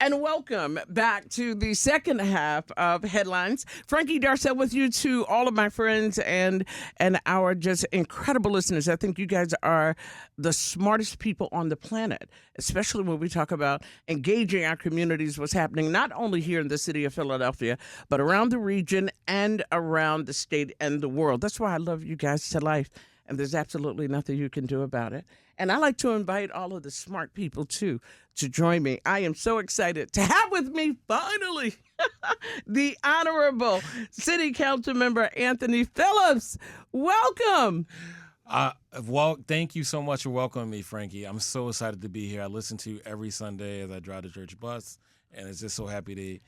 And welcome back to the second half of Headlines. Frankie Darcell with you, to all of my friends and our just incredible listeners. I think you guys are the smartest people on the planet, especially when we talk about engaging our communities, what's happening not only here in the city of Philadelphia, but around the region and around the state and the world. That's why I love you guys to life, and there's absolutely nothing you can do about it. And I like to invite all of the smart people, too, to join me. I am so excited to have with me, finally, the Honorable City Council Member Anthony Phillips. Welcome. Well, thank you so much for welcoming me, Frankie. I'm so excited to be here. I listen to you every Sunday as I drive the church bus, and it's just so happy to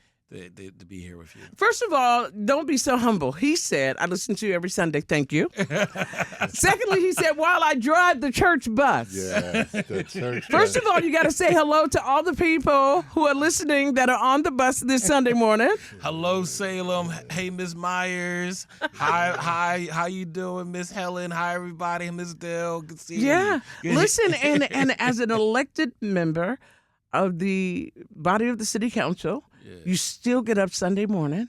be here with you. First of all, don't be so humble. He said, I listen to you every Sunday. Thank you. Secondly, he said, while I drive the church bus. Yes, the church First of all, you got to say hello to all the people who are listening that are on the bus this Sunday morning. Hello, Salem. Hey, Miss Myers. Hi. How you doing, Miss Helen? Hi, everybody. Miss Dale. Good to see you. Yeah. Listen, and as an elected member of the body of the city council, you still get up Sunday morning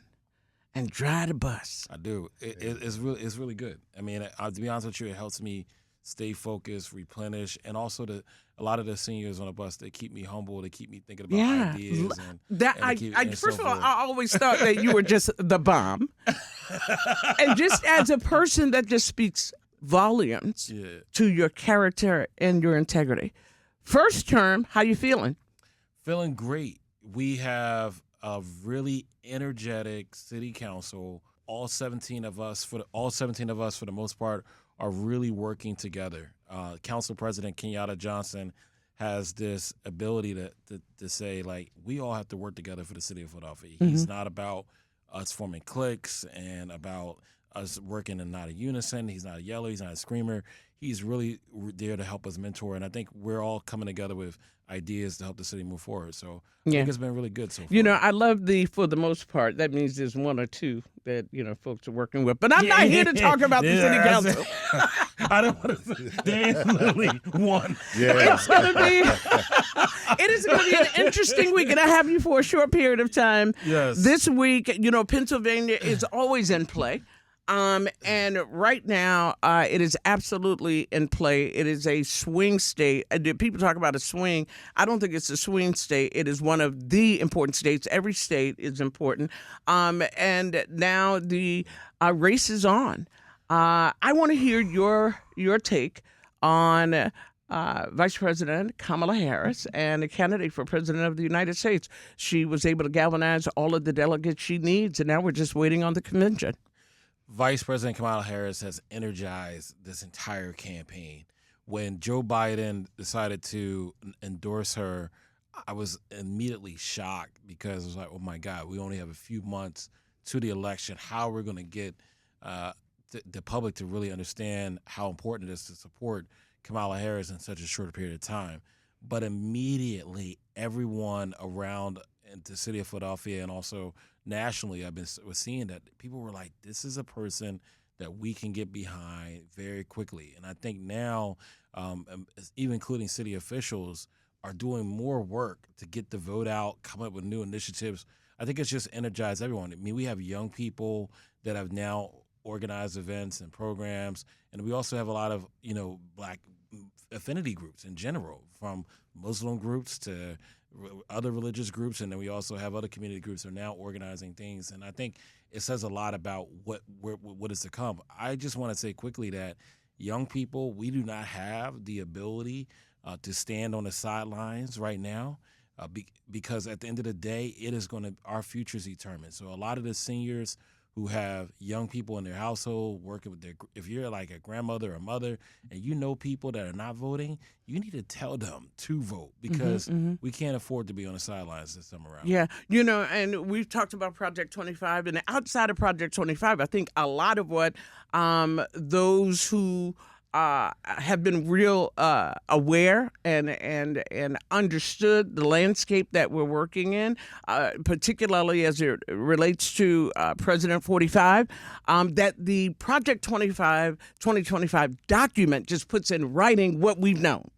and drive the bus. I do. It's really good. I mean, to be honest with you, it helps me stay focused, replenish, and also a lot of the seniors on the bus, they keep me humble. They keep me thinking about ideas. First of all, I always thought that you were just the bomb, and just as a person that just speaks volumes to your character and your integrity. First term, how you feeling? Feeling great. We have a really energetic city council. All 17 of us, for the most part, are really working together. Council President Kenyatta Johnson has this ability to say, like, we all have to work together for the city of Philadelphia. Mm-hmm. He's not about us forming cliques and about us working in not a unison. He's not a yeller. He's not a screamer. He's really there to help us mentor. And I think we're all coming together with ideas to help the city move forward. So I think it's been really good so far. You know, I love for the most part, that means there's one or two that, folks are working with. But I'm not here to talk about the city council. I don't want to say there's literally one. Yeah. It is going to be an interesting week, and I have you for a short period of time. Yes. This week, Pennsylvania is always in play. And right now, it is absolutely in play. It is a swing state. People talk about a swing. I don't think it's a swing state. It is one of the important states. Every state is important. And now the race is on. I want to hear your take on Vice President Kamala Harris and a candidate for President of the United States. She was able to galvanize all of the delegates she needs, and now we're just waiting on the convention. Vice President Kamala Harris has energized this entire campaign. When Joe Biden decided to endorse her, I was immediately shocked because it was like, oh, my God, we only have a few months to the election. How are we going to get the public to really understand how important it is to support Kamala Harris in such a short period of time? But immediately, everyone around the city of Philadelphia and also nationally, was seeing that people were like, this is a person that we can get behind very quickly. And I think now, even including city officials, are doing more work to get the vote out, come up with new initiatives. I think it's just energized everyone. I mean, we have young people that have now organized events and programs, and we also have a lot of, Black affinity groups in general, from Muslim groups to other religious groups, and then we also have other community groups that are now organizing things. And I think it says a lot about what is to come. I just want to say quickly that young people, we do not have the ability to stand on the sidelines right now because at the end of the day, our future is determined. So a lot of the seniors who have young people in their household working with if you're like a grandmother or mother and you know people that are not voting, you need to tell them to vote because we can't afford to be on the sidelines this time around. Yeah, and we've talked about Project 25, and outside of Project 25, I think a lot of what those who have been real aware and understood the landscape that we're working in, particularly as it relates to President 45, that the Project 2025 document just puts in writing what we've known.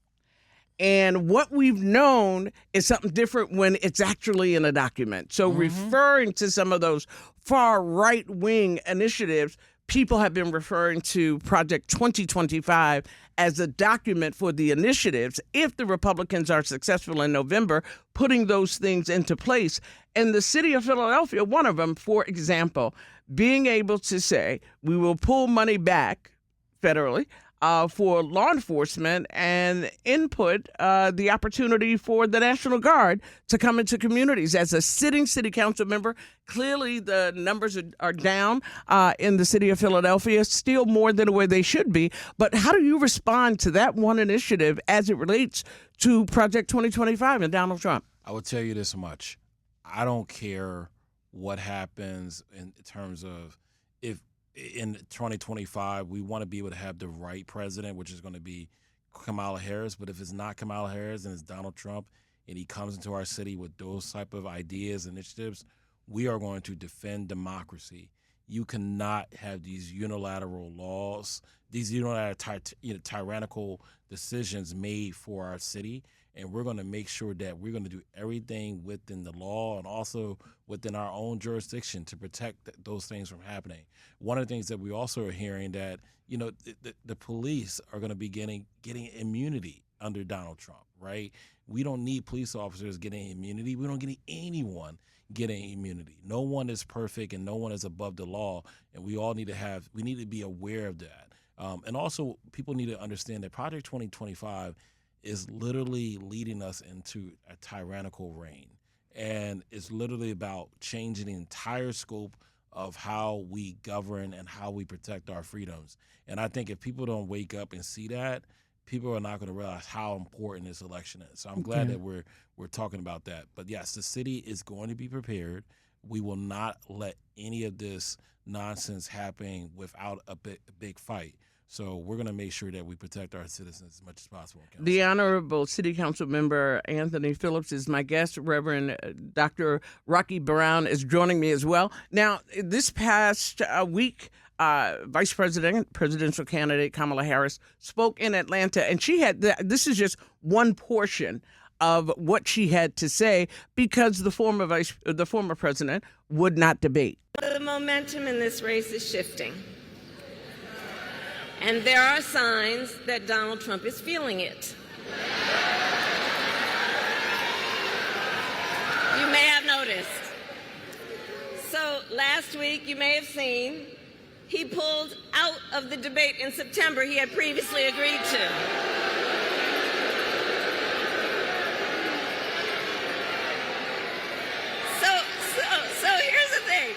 And what we've known is something different when it's actually in a document. So referring to some of those far right-wing initiatives, people have been referring to Project 2025 as a document for the initiatives if the Republicans are successful in November, putting those things into place. And the city of Philadelphia, one of them, for example, being able to say, we will pull money back federally for law enforcement and input the opportunity for the National Guard to come into communities. As a sitting city council member, clearly the numbers are down in the city of Philadelphia, still more than where they should be. But how do you respond to that one initiative as it relates to Project 2025 and Donald Trump? I will tell you this much. I don't care what happens in terms of if in 2025, we want to be able to have the right president, which is going to be Kamala Harris. But if it's not Kamala Harris and it's Donald Trump and he comes into our city with those type of ideas, initiatives, we are going to defend democracy. You cannot have these unilateral laws, these unilateral tyrannical decisions made for our city. And we're going to make sure that we're going to do everything within the law and also within our own jurisdiction to protect those things from happening. One of the things that we also are hearing that, the police are going to be getting immunity under Donald Trump, right? We don't need police officers getting immunity. We don't get anyone getting immunity. No one is perfect and no one is above the law. And we all need to be aware of that. And also people need to understand that Project 2025 is literally leading us into a tyrannical reign. And it's literally about changing the entire scope of how we govern and how we protect our freedoms. And I think if people don't wake up and see that, people are not going to realize how important this election is. So I'm glad that we're talking about that. But yes, the city is going to be prepared. We will not let any of this nonsense happen without a big fight. So we're going to make sure that we protect our citizens as much as possible. The Honorable City Council Member Anthony Phillips is my guest. Reverend Dr. Rocky Brown is joining me as well. Now, this past week, Vice presidential candidate Kamala Harris spoke in Atlanta, and she had this is just one portion of what she had to say because the former president would not debate. The momentum in this race is shifting. And there are signs that Donald Trump is feeling it. You may have noticed. So last week, you may have seen, he pulled out of the debate in September he had previously agreed to. So here's the thing.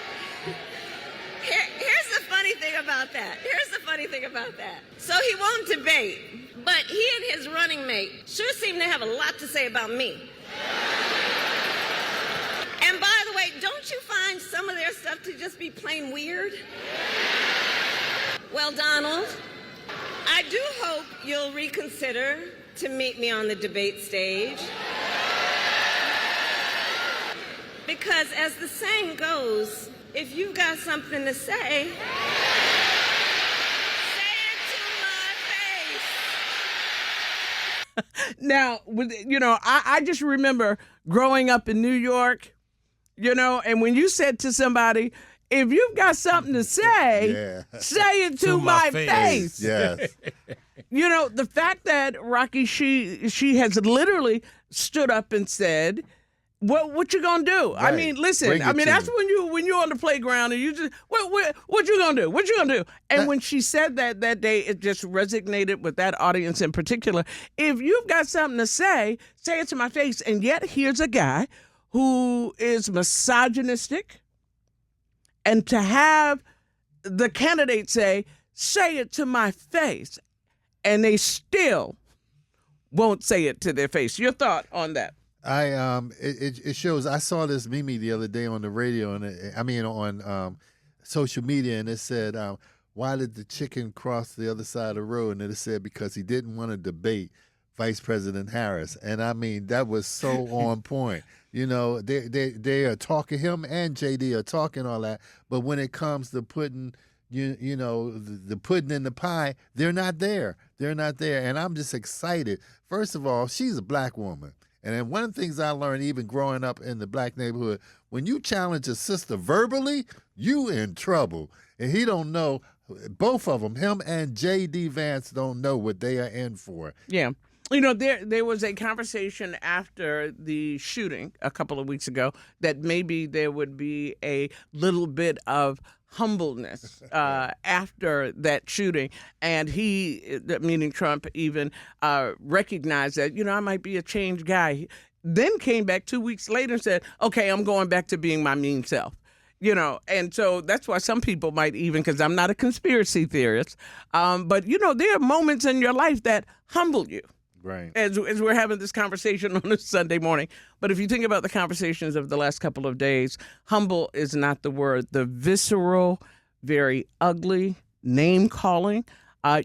Here's the funny thing about that. So he won't debate, but he and his running mate sure seem to have a lot to say about me. And by the way, don't you find some of their stuff to just be plain weird? Well, Donald, I do hope you'll reconsider to meet me on the debate stage. Because as the saying goes, if you've got something to say, say it to my face. Now, I just remember growing up in New York, and when you said to somebody, if you've got something to say, say it to my face. Yes. The fact that Rocky, she has literally stood up and said, what you gonna do? Right. I mean, listen. I mean, that's when you're on the playground and you just what you gonna do? What you gonna do? And when she said that day, it just resonated with that audience in particular. If you've got something to say it to my face. And yet, here's a guy who is misogynistic, and to have the candidate say it to my face, and they still won't say it to their face. Your thought on that? It shows. I saw this meme the other day on the radio, and on social media, and it said, "Why did the chicken cross the other side of the road?" And it said because he didn't want to debate Vice President Harris, and I mean that was so on point. They are talking, him and JD are talking all that, but when it comes to putting you know, the pudding in the pie, they're not there. They're not there. And I'm just excited. First of all, she's a black woman. And then one of the things I learned even growing up in the black neighborhood, when you challenge a sister verbally, you in trouble. And he don't know, both of them, him and J.D. Vance don't know what they are in for. Yeah. You know, there was a conversation after the shooting a couple of weeks ago that maybe there would be a little bit of humbleness after that shooting. And he, meaning Trump, even recognized that, you know, I might be a changed guy. Then came back 2 weeks later and said, okay, I'm going back to being my mean self. You know, and so that's why some people might even, because I'm not a conspiracy theorist, but, you know, there are moments in your life that humble you. Right. As we're having this conversation on a Sunday morning. But if you think about the conversations of the last couple of days, humble is not the word. The visceral, very ugly name-calling.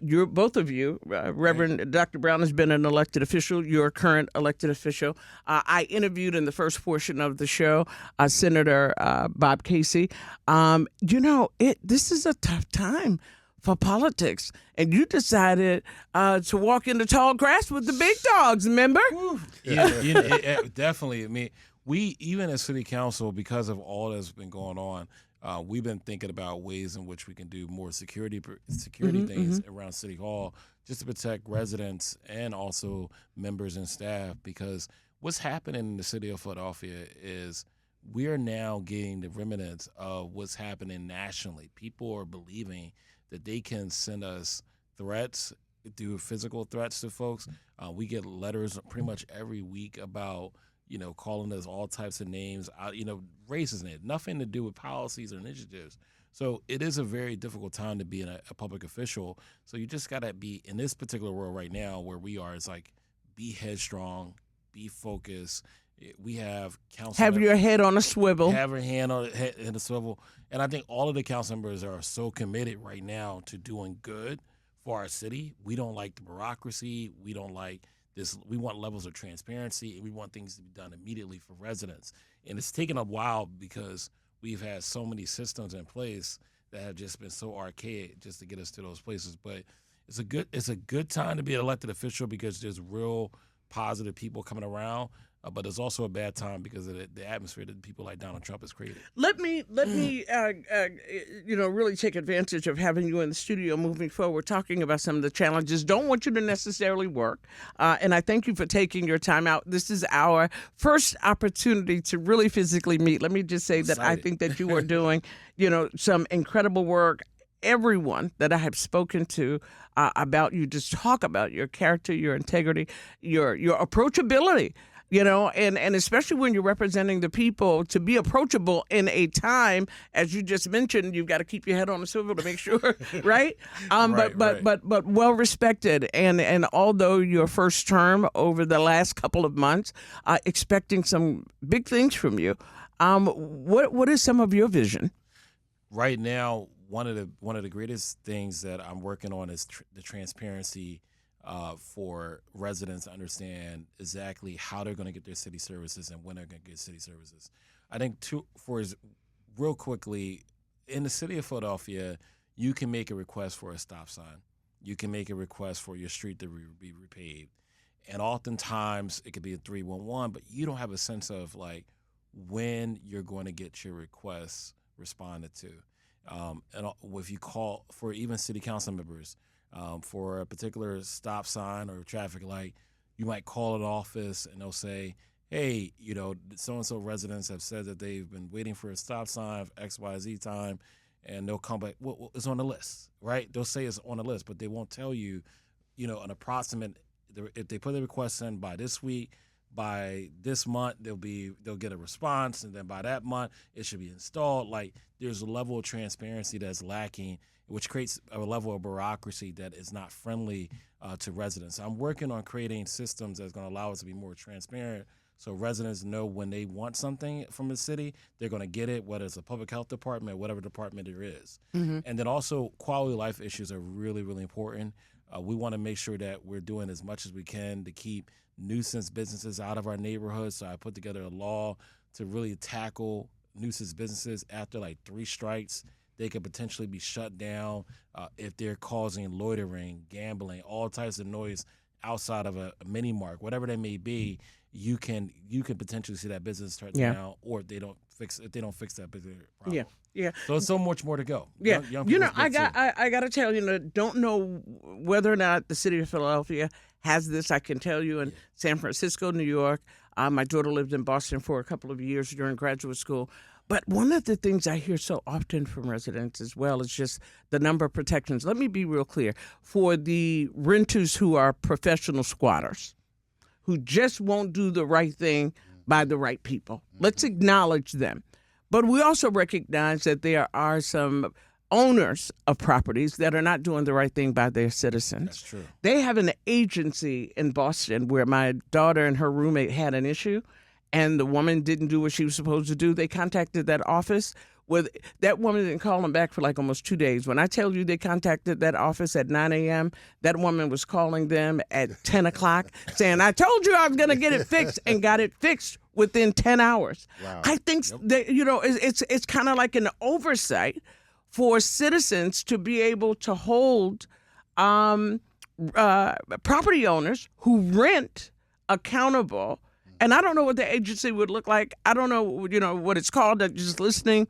You're both of you, Reverend Dr. Brown has been an elected official. You're a current elected official. I interviewed in the first portion of the show Senator Bob Casey. You know, this is a tough time for politics, and you decided to walk in the tall grass with the big dogs, remember? Yeah, definitely. I mean, we, even as city council, because of all that's been going on, we've been thinking about ways in which we can do more security things around City Hall just to protect residents and also members and staff, because what's happening in the city of Philadelphia is we are now getting the remnants of what's happening nationally. People are believing that they can send us threats, do physical threats to folks. We get letters pretty much every week about, you know, calling us all types of names, you know, racist names, nothing to do with policies or initiatives. So it is a very difficult time to be a public official. So you just got to be, in this particular world right now where we are, it's like, be headstrong, be focused. We have council. Have your head on a swivel. Have your hand on a swivel. And I think all of the council members are so committed right now to doing good for our city. We don't like the bureaucracy. We don't like this. We want levels of transparency, and we want things to be done immediately for residents. And it's taken a while because we've had so many systems in place that have just been so archaic just to get us to those places. But it's a good time to be an elected official because there's real positive people coming around. But it's also a bad time because of the atmosphere that people like Donald Trump has created. Let me, you know, really take advantage of having you in the studio moving forward, talking about some of the challenges. Don't want you to necessarily work, and I thank you for taking your time out. This is our first opportunity to really physically meet. Let me just say that I think that you are doing, you know, some incredible work. Everyone that I have spoken to about you just talk about your character, your integrity, your approachability. You know, and especially when you're representing the people, to be approachable in a time, as you just mentioned, you've got to keep your head on the swivel to make sure, right? But well respected. And although your first term over the last couple of months, expecting some big things from you, what is some of your vision? Right now, one of the greatest things that I'm working on is the transparency for residents to understand exactly how they're going to get their city services and when they're going to get city services. I think real quickly, in the city of Philadelphia, you can make a request for a stop sign. You can make a request for your street to be repaved. And oftentimes it could be a 311, but you don't have a sense of like when you're going to get your requests responded to. And if you call for even city council members, for a particular stop sign or traffic light, you might call an office and they'll say, hey, you know, so-and-so residents have said that they've been waiting for a stop sign of XYZ time, and they'll come back, well, it's on the list, right? They'll say it's on the list, but they won't tell you, you know, an approximate, if they put the request in by this week, by this month, they'll get a response, and then by that month, it should be installed. Like, there's a level of transparency that's lacking, which creates a level of bureaucracy that is not friendly to residents. I'm working on creating systems that's going to allow us to be more transparent so residents know when they want something from the city, they're going to get it, whether it's a public health department, whatever department there is. Mm-hmm. And then also quality of life issues are really, really important. We want to make sure that we're doing as much as we can to keep nuisance businesses out of our neighborhoods. So I put together a law to really tackle nuisance businesses after like 3 strikes. They could potentially be shut down if they're causing loitering, gambling, all types of noise outside of a mini mark, whatever that may be. You can potentially see that business shut down, or if they don't fix that particular problem. Yeah. So it's so much more to go. Yeah. Young You know, people's good, too. I got to tell you, don't know whether or not the city of Philadelphia has this. I can tell you in San Francisco, New York. My daughter lived in Boston for a couple of years during graduate school. But one of the things I hear so often from residents as well is just the number of protections. Let me be real clear. For the renters who are professional squatters, who just won't do the right thing by the right people, let's acknowledge them. But we also recognize that there are some owners of properties that are not doing the right thing by their citizens. That's true. They have an agency in Boston where my daughter and her roommate had an issue, and the woman didn't do what she was supposed to do. They contacted that office. That woman didn't call them back for like almost 2 days. When I tell you they contacted that office at 9 a.m., that woman was calling them at 10 o'clock saying, I told you I was going to get it fixed, and got it fixed within 10 hours. Wow. I think that, it's kind of like an oversight for citizens to be able to hold property owners who rent accountable. And I don't know what the agency would look like. I don't know, what it's called. Just listening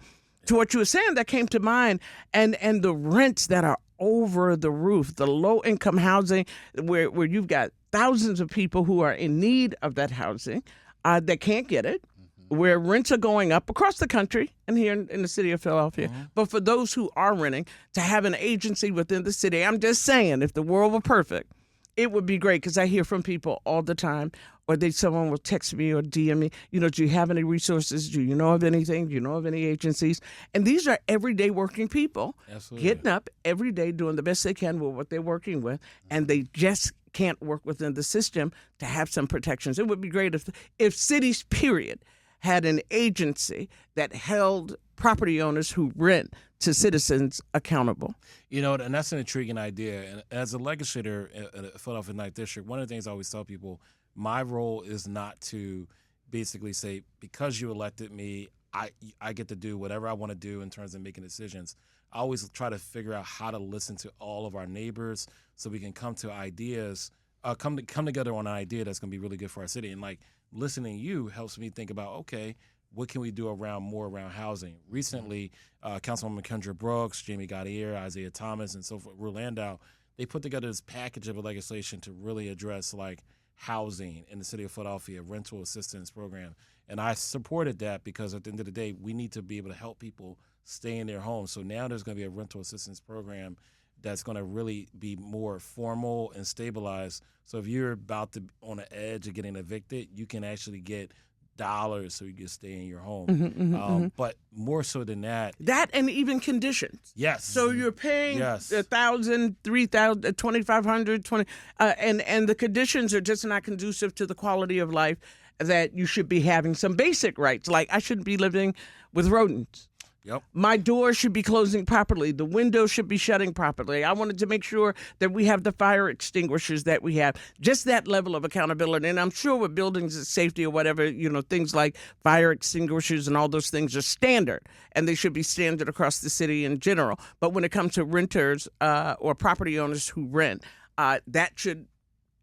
to what you were saying, that came to mind. And the rents that are over the roof, the low-income housing where you've got thousands of people who are in need of that housing that can't get it, where rents are going up across the country and here in the city of Philadelphia. But for those who are renting, to have an agency within the city, I'm just saying, if the world were perfect, it would be great, because I hear from people all the time, or someone will text me or DM me, do you have any resources? Do you know of anything? Do you know of any agencies? And these are everyday working people. Absolutely. Getting up every day, doing the best they can with what they're working with, and they just can't work within the system to have some protections. It would be great if cities, period, had an agency that held property owners who rent to citizens accountable. And that's an intriguing idea. And as a legislator in the Philadelphia 9th District, one of the things I always tell people, my role is not to basically say, because you elected me, I get to do whatever I want to do in terms of making decisions. I always try to figure out how to listen to all of our neighbors so we can come to ideas, come together on an idea that's going to be really good for our city. And like listening to you helps me think about, okay, what can we do around housing? Recently, Councilwoman Kendra Brooks, Jamie Gaudier, Isaiah Thomas, and so forth, Rue Landau, they put together this package of legislation to really address like housing in the city of Philadelphia, rental assistance program. And I supported that because at the end of the day, we need to be able to help people stay in their homes. So now there's going to be a rental assistance program that's going to really be more formal and stabilized. So if you're about to on the edge of getting evicted, you can actually get dollars so you can stay in your home. But more so than that, and even conditions. Yes. So you're paying Yes. $1,000, $3,000, $2,500, and the conditions are just not conducive to the quality of life that you should be having. Some basic rights, like I shouldn't be living with rodents. Yep. My door should be closing properly. The window should be shutting properly. I wanted to make sure that we have the fire extinguishers that we have. Just that level of accountability. And I'm sure with buildings and safety or whatever, things like fire extinguishers and all those things are standard, and they should be standard across the city in general. But when it comes to renters or property owners who rent, that should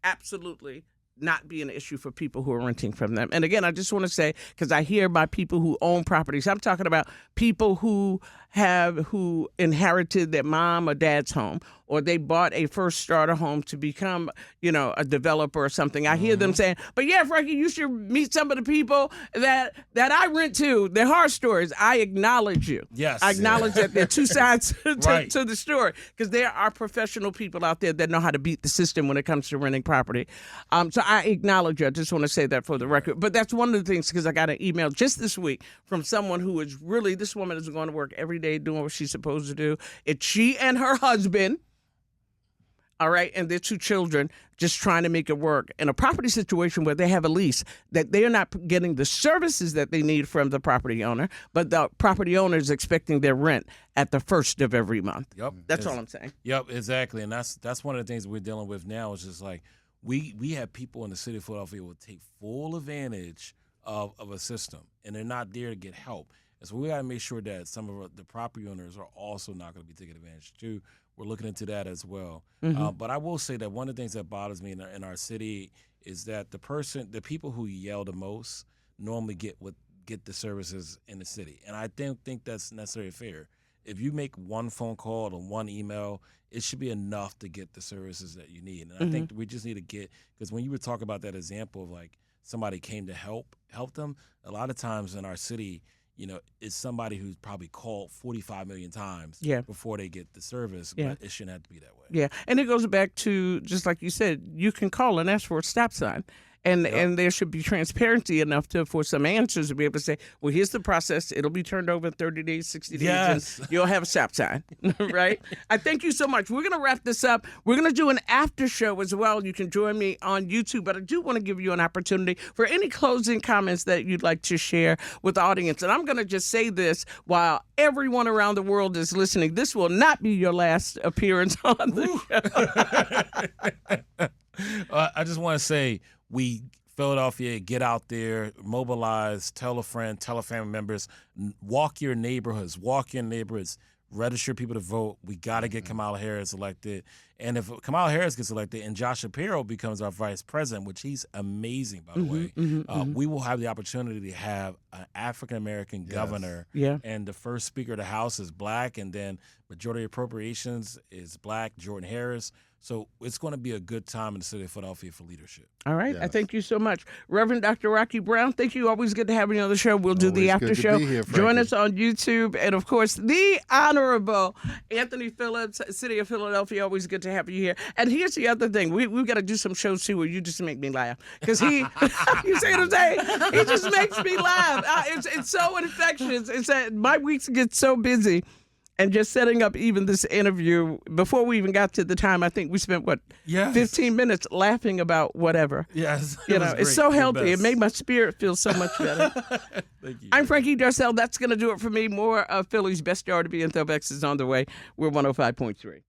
absolutely not be an issue for people who are renting from them. And again, I just want to say, because I hear by people who own properties, I'm talking about people who inherited their mom or dad's home, or they bought a first starter home to become, a developer or something. I hear them saying, but yeah, Frankie, you should meet some of the people that I rent to. They're horror stories. I acknowledge you. Yes. I acknowledge that there are two sides Right. to the story, because there are professional people out there that know how to beat the system when it comes to renting property. So I acknowledge you. I just want to say that for the record. But that's one of the things, because I got an email just this week from someone who is really, this woman is going to work every day doing what she's supposed to do. It's she and her husband, all right, and their 2 children, just trying to make it work in a property situation where they have a lease, that they are not getting the services that they need from the property owner, but the property owner is expecting their rent at the first of every month. Yep. That's all I'm saying. Yep, exactly. And that's one of the things we're dealing with now is just like we have people in the city of Philadelphia who will take full advantage of a system, and they're not there to get help. And so we got to make sure that some of the property owners are also not going to be taken advantage too. We're looking into that as well. But I will say that one of the things that bothers me in our city is that the people who yell the most normally get the services in the city. And I don't think that's necessarily fair. If you make one phone call or one email, it should be enough to get the services that you need. And I think we just need to because when you were talking about that example of like somebody came to help them, a lot of times in our city, it's somebody who's probably called 45 million times before they get the service, but it shouldn't have to be that way. Yeah, and it goes back to, just like you said, you can call and ask for a stop sign. And there should be transparency enough for some answers to be able to say, well, here's the process. It'll be turned over in 30 days, 60 days, and you'll have a stop sign, right? I thank you so much. We're going to wrap this up. We're going to do an after show as well. You can join me on YouTube, but I do want to give you an opportunity for any closing comments that you'd like to share with the audience. And I'm going to just say this while everyone around the world is listening. This will not be your last appearance on the show. I just want to say, Philadelphia, get out there, mobilize, tell a friend, tell a family members, walk your neighborhoods, register people to vote. We got to get Kamala Harris elected. And if Kamala Harris gets elected and Josh Shapiro becomes our vice president, which he's amazing, by the way, we will have the opportunity to have an African-American governor. Yeah. And the first Speaker of the House is black, and then majority appropriations is black, Jordan Harris. So it's going to be a good time in the city of Philadelphia for leadership. All right. Yes. I thank you so much. Reverend Dr. Rocky Brown, thank you. Always good to have you on the show. We'll do the after show. Join us on YouTube. And, of course, the Honorable Anthony Phillips, City of Philadelphia. Always good to have you here. And here's the other thing. We've got to do some shows, too, where you just make me laugh. Because you see what I'm saying? He just makes me laugh. It's so infectious. It's that my weeks get so busy. And just setting up even this interview, before we even got to the time, I think we spent, 15 minutes laughing about whatever. Yes. It's so healthy. It made my spirit feel so much better. Thank you. I'm Frankie Darcell. That's going to do it for me. More of Philly's best yard to be in Thobex is on the way. We're 105.3.